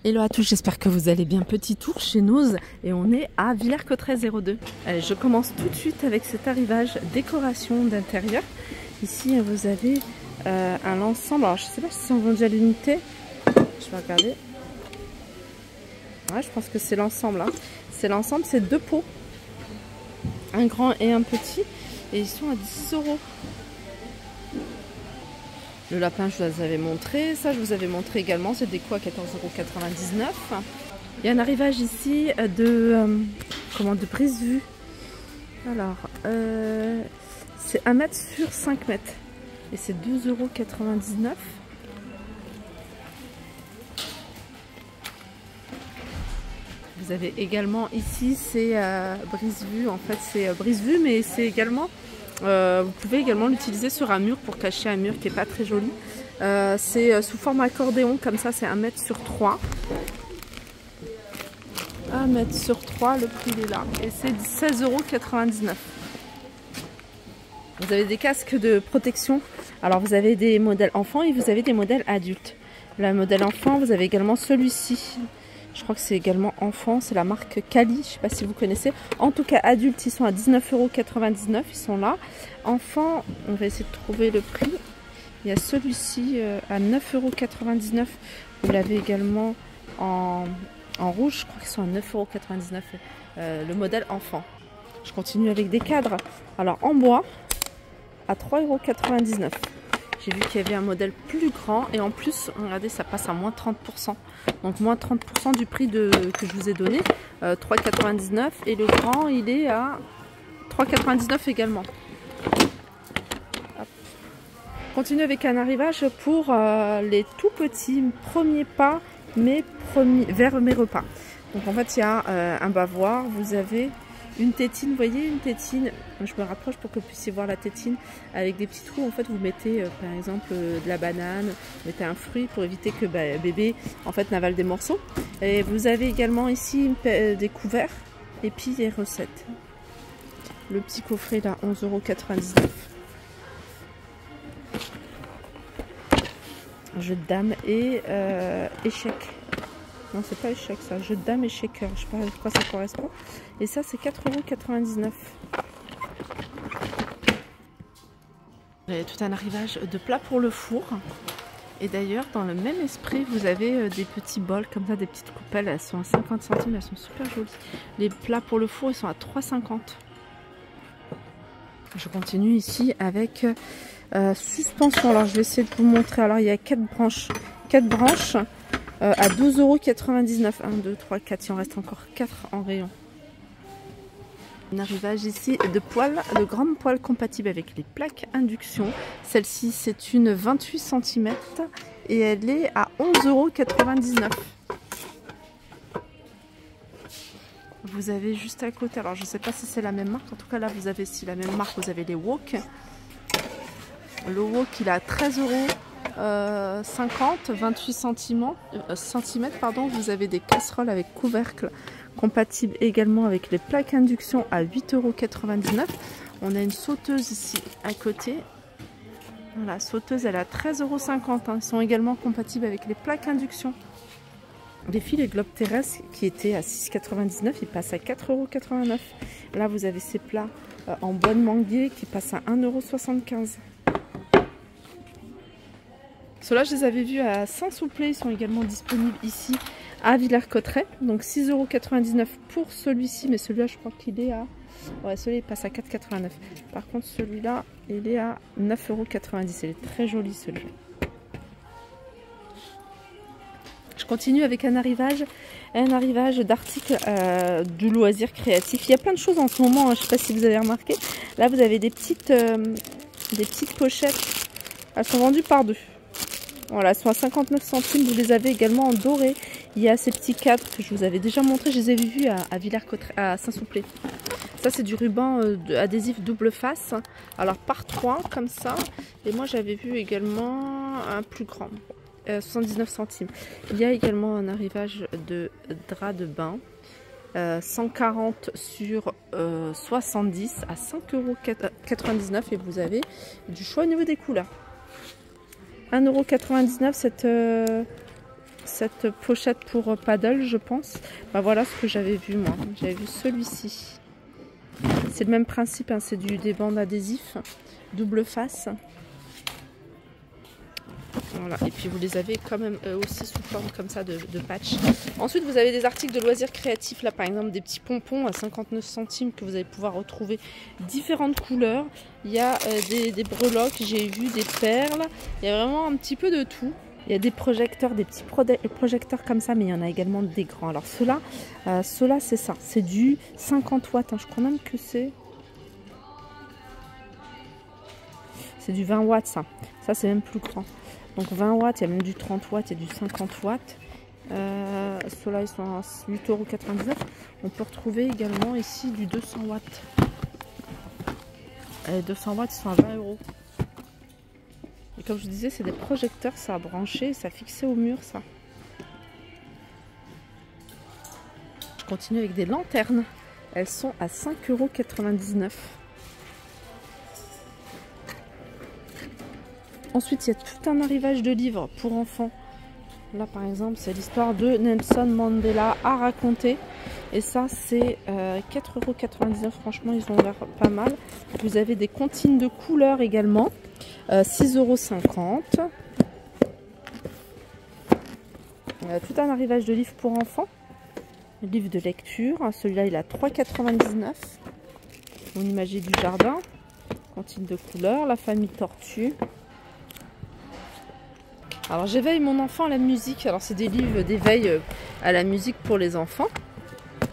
Hello à tous, j'espère que vous allez bien. Petit tour chez Noz et on est à Villers-Cotterêts 02. Allez, je commence tout de suite avec cet arrivage décoration d'intérieur. Ici vous avez un ensemble, alors je sais pas si c'est en vendu à l'unité, je vais regarder. Ouais, je pense que c'est l'ensemble. Hein. C'est l'ensemble, c'est deux pots, un grand et un petit, et ils sont à 10 €. Le lapin, je vous avais montré. Ça, je vous avais montré également. C'est des coûts à 14,99 €. Il y a un arrivage ici de prise-vue. Alors, c'est 1 mètre sur 5 mètres. Et c'est 12,99 €. Vous avez également ici, c'est brise-vue. En fait, c'est brise-vue, mais c'est également... vous pouvez également l'utiliser sur un mur pour cacher un mur qui n'est pas très joli. C'est sous forme accordéon, comme ça c'est 1 mètre sur 3. 1 mètre sur 3, le prix est là. Et c'est 16,99 €. Vous avez des casques de protection. Alors vous avez des modèles enfants et vous avez des modèles adultes. Le modèle enfant, vous avez également celui-ci. Je crois que c'est également enfant, c'est la marque Kali, je ne sais pas si vous connaissez. En tout cas, adultes, ils sont à 19,99 €, ils sont là. Enfants, on va essayer de trouver le prix. Il y a celui-ci à 9,99 €. Vous l'avez également en rouge, je crois qu'ils sont à 9,99 €. Le modèle enfant. Je continue avec des cadres. Alors en bois, à 3,99 €. J'ai vu qu'il y avait un modèle plus grand et en plus, regardez, ça passe à moins 30%. Donc moins 30% du prix que je vous ai donné, 3,99 € et le grand il est à 3,99 € également. Hop. Continue avec un arrivage pour les tout petits premiers pas vers mes repas. Donc en fait il y a un bavoir, vous avez une tétine, vous voyez une tétine, je me rapproche pour que vous puissiez voir la tétine avec des petits trous. En fait vous mettez par exemple de la banane, vous mettez un fruit pour éviter que bébé en fait n'avale des morceaux. Et vous avez également ici des couverts et puis des recettes. Le petit coffret là, 11,99 €. Jeu de dames et échec. Non, c'est pas échec ça, jeu de dames et shaker, je sais pas à quoi ça correspond. Et ça, c'est 4,99 €. Vous avez tout un arrivage de plats pour le four. Et d'ailleurs, dans le même esprit, vous avez des petits bols comme ça, des petites coupelles. Elles sont à 50 centimes, elles sont super jolies. Les plats pour le four, ils sont à 3,50 €. Je continue ici avec suspension. Alors, je vais essayer de vous montrer. Alors, il y a 4 branches. 4 branches. À 12,99 €. 1, 2, 3, 4. Il en reste encore 4 en rayon. Un arrivage ici de poêles, de grandes poêles compatibles avec les plaques induction. Celle-ci, c'est une 28 cm et elle est à 11,99 €. Vous avez juste à côté, alors je ne sais pas si c'est la même marque. En tout cas, là, vous avez si la même marque, vous avez les wok. Le wok, il est à 13,50 €, 28 cm, vous avez des casseroles avec couvercle compatibles également avec les plaques induction à 8,99 €. On a une sauteuse ici à côté. La sauteuse, elle est à 13,50 €. Ils sont également compatibles avec les plaques induction. Les filets globes terrestres qui étaient à 6,99 €, ils passent à 4,89 €. Là, vous avez ces plats en bois de manguier qui passent à 1,75 €. Ceux-là, je les avais vus à Saint-Souplé. Ils sont également disponibles ici à Villers-Cotterêts. Donc 6,99 € pour celui-ci. Mais celui-là, je crois qu'il est à... Ouais, celui-là, il passe à 4,89 €. Par contre, celui-là, il est à 9,90 €. Il est très joli, celui-là. Je continue avec un arrivage d'articles du loisir créatif. Il y a plein de choses en ce moment. Hein, je ne sais pas si vous avez remarqué. Là, vous avez des petites pochettes. Elles sont vendues par deux. Voilà, elles sont à 59 centimes. Vous les avez également en doré. Il y a ces petits cadres que je vous avais déjà montré. Je les ai vus à Villers-Cotterêts, à Saint-Souplé. Ça, c'est du ruban adhésif double face. Alors, par 3, comme ça. Et moi, j'avais vu également un plus grand. 79 centimes. Il y a également un arrivage de drap de bain. 140 sur 70 à 5,99 € et vous avez du choix au niveau des couleurs. 1,99 € cette pochette pour paddle, je pense. Bah voilà ce que j'avais vu moi. J'avais vu celui-ci. C'est le même principe, hein, c'est des bandes adhésifs, double face. Voilà, et puis vous les avez quand même aussi sous forme comme ça de patch. Ensuite, vous avez des articles de loisirs créatifs, là par exemple des petits pompons à 59 centimes que vous allez pouvoir retrouver différentes couleurs. Il y a des breloques, j'ai vu des perles, il y a vraiment un petit peu de tout. Il y a des projecteurs, des petits projecteurs comme ça, mais il y en a également des grands. Alors ceux-là, c'est ça, c'est du 50 watts, hein. Je crois même que c'est du 20 watts ça. Ça c'est même plus grand. Donc 20 watts, il y a même du 30 watts, il y a du 50 watts. Ceux-là, ils sont à 8,99 €. On peut retrouver également ici du 200 watts. 200 watts, ils sont à 20 €. Et comme je vous disais, c'est des projecteurs, ça a branché, ça a fixé au mur, ça. Je continue avec des lanternes. Elles sont à 5,99 €. Ensuite, il y a tout un arrivage de livres pour enfants. Là, par exemple, c'est l'histoire de Nelson Mandela à raconter. Et ça, c'est 4,99 €. Franchement, ils ont l'air pas mal. Vous avez des comptines de couleurs également. 6,50 €. Tout un arrivage de livres pour enfants. Livre de lecture. Celui-là, il a 3,99 €. Mon imagier du jardin. Comptine de couleurs. La famille tortue. Alors j'éveille mon enfant à la musique. Alors c'est des livres d'éveil à la musique pour les enfants.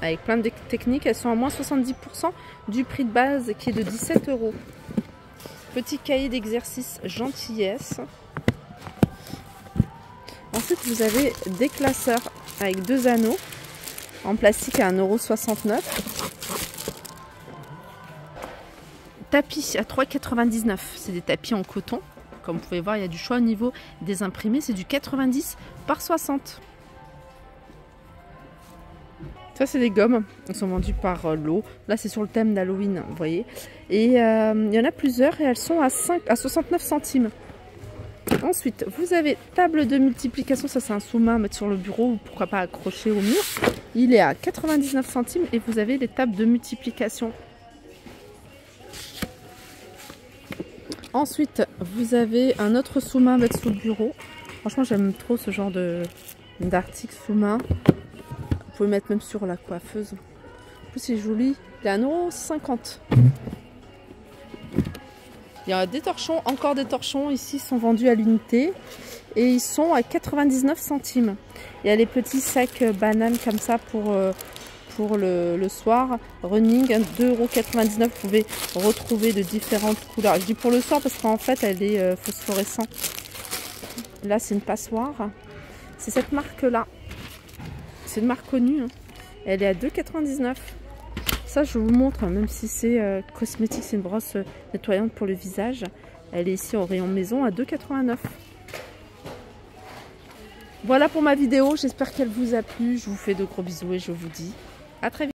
Avec plein de techniques. Elles sont à moins 70% du prix de base qui est de 17 €. Petit cahier d'exercice gentillesse. Ensuite vous avez des classeurs avec 2 anneaux en plastique à 1,69 €. Tapis à 3,99 €. C'est des tapis en coton. Comme vous pouvez voir, il y a du choix au niveau des imprimés. C'est du 90 par 60. Ça, c'est des gommes. Elles sont vendues par lot. Là, c'est sur le thème d'Halloween, vous voyez. Et il y en a plusieurs et elles sont à 69 centimes. Ensuite, vous avez table de multiplication. Ça, c'est un sous-main à mettre sur le bureau ou pourquoi pas accrocher au mur. Il est à 99 centimes et vous avez les tables de multiplication. Ensuite, vous avez un autre sous-main à mettre sous le bureau. Franchement, j'aime trop ce genre d'article sous-main. Vous pouvez mettre même sur la coiffeuse. En plus, c'est joli. Il est à 1,50 €. Il y a des torchons, encore des torchons. Ici, ils sont vendus à l'unité. Et ils sont à 99 centimes. Il y a les petits sacs bananes comme ça pour le soir. Running, 2,99 €. Vous pouvez retrouver de différentes couleurs. Je dis pour le soir parce qu'en fait, elle est phosphorescente. Là, c'est une passoire. C'est cette marque-là. C'est une marque connue. Hein. Elle est à 2,99 €. Ça, je vous montre, même si c'est cosmétique, c'est une brosse nettoyante pour le visage. Elle est ici au rayon maison à 2,89 €. Voilà pour ma vidéo. J'espère qu'elle vous a plu. Je vous fais de gros bisous et je vous dis à très vite.